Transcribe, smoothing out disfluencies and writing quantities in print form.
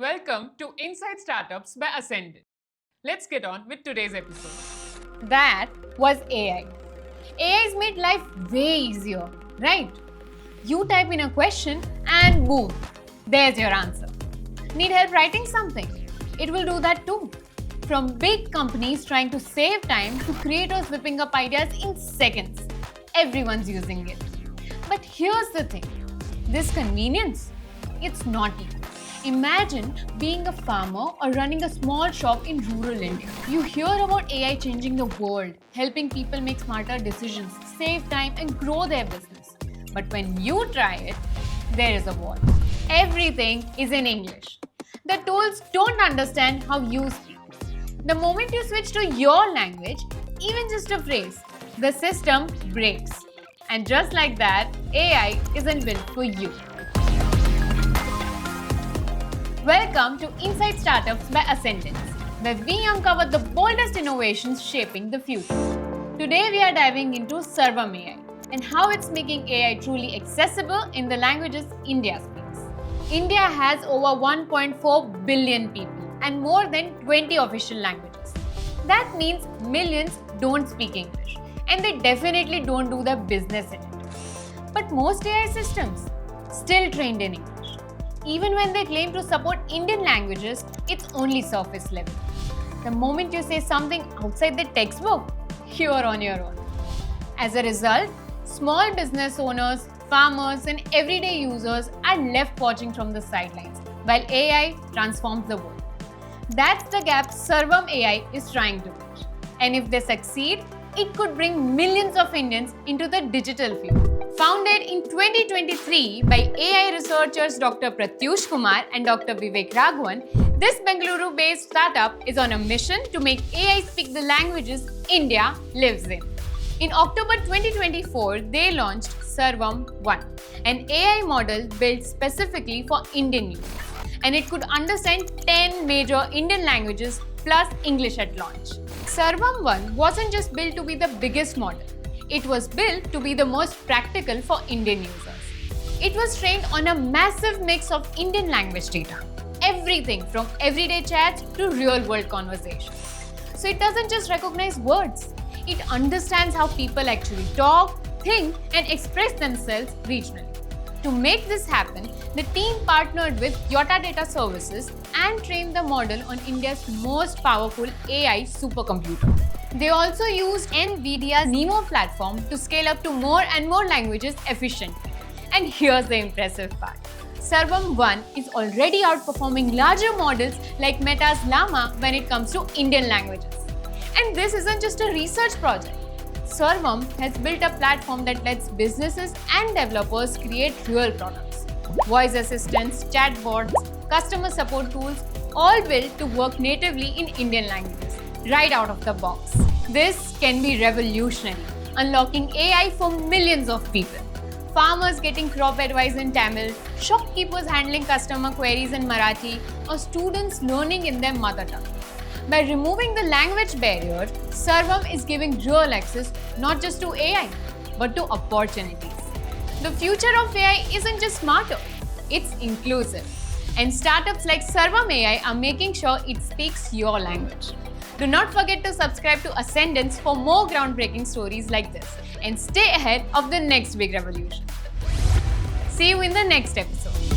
Welcome to Inside Startups by Ascendant. Let's get on with today's episode. That was AI. AI has made life way easier, right? You type in a question and boom, there's your answer. Need help writing something? It will do that too. From big companies trying to save time to creators whipping up ideas in seconds, everyone's using it. But here's the thing, this convenience, it's not equal. Imagine being a farmer or running a small shop in rural India. You hear about AI changing the world, helping people make smarter decisions, save time, and grow their business. But when you try it, there is a wall. Everything is in English. The tools don't understand how you speak. The moment you switch to your language, even just a phrase, the system breaks. And just like that, AI isn't built for you. Welcome to Inside Startups by Ascendance, where we uncover the boldest innovations shaping the future. Today we are diving into Sarvam AI and how it's making AI truly accessible in the languages India speaks. India has over 1.4 billion people and more than 20 official languages. That means millions don't speak English and they definitely don't do their business in it. But most AI systems still trained in English. Even when they claim to support Indian languages, it's only surface level. The moment you say something outside the textbook, you're on your own. As a result, small business owners, farmers, and everyday users are left watching from the sidelines while AI transforms the world. That's the gap Sarvam AI is trying to bridge. And if they succeed, it could bring millions of Indians into the digital field. Founded in 2023 by AI researchers Dr. Pratyush Kumar and Dr. Vivek Raghavan, this Bengaluru-based startup is on a mission to make AI speak the languages India lives in. In October 2024, they launched Sarvam One, an AI model built specifically for Indian users, and it could understand 10 major Indian languages plus English at launch. Sarvam One wasn't just built to be the biggest model. It was built to be the most practical for Indian users. It was trained on a massive mix of Indian language data, everything from everyday chats to real-world conversations. So it doesn't just recognize words, it understands how people actually talk, think, and express themselves regionally. To make this happen, the team partnered with Yotta Data Services and trained the model on India's most powerful AI supercomputer. They also used NVIDIA's NeMo platform to scale up to more and more languages efficiently. And here's the impressive part. Sarvam One is already outperforming larger models like Meta's Llama when it comes to Indian languages. And this isn't just a research project. Sarvam has built a platform that lets businesses and developers create real products. Voice assistants, chatbots, customer support tools, all built to work natively in Indian languages, right out of the box. This can be revolutionary, unlocking AI for millions of people. Farmers getting crop advice in Tamil, shopkeepers handling customer queries in Marathi, or students learning in their mother tongue. By removing the language barrier, Sarvam is giving real access not just to AI, but to opportunities. The future of AI isn't just smarter, it's inclusive. And startups like Sarvam AI are making sure it speaks your language. Do not forget to subscribe to Ascendance for more groundbreaking stories like this and stay ahead of the next big revolution. See you in the next episode.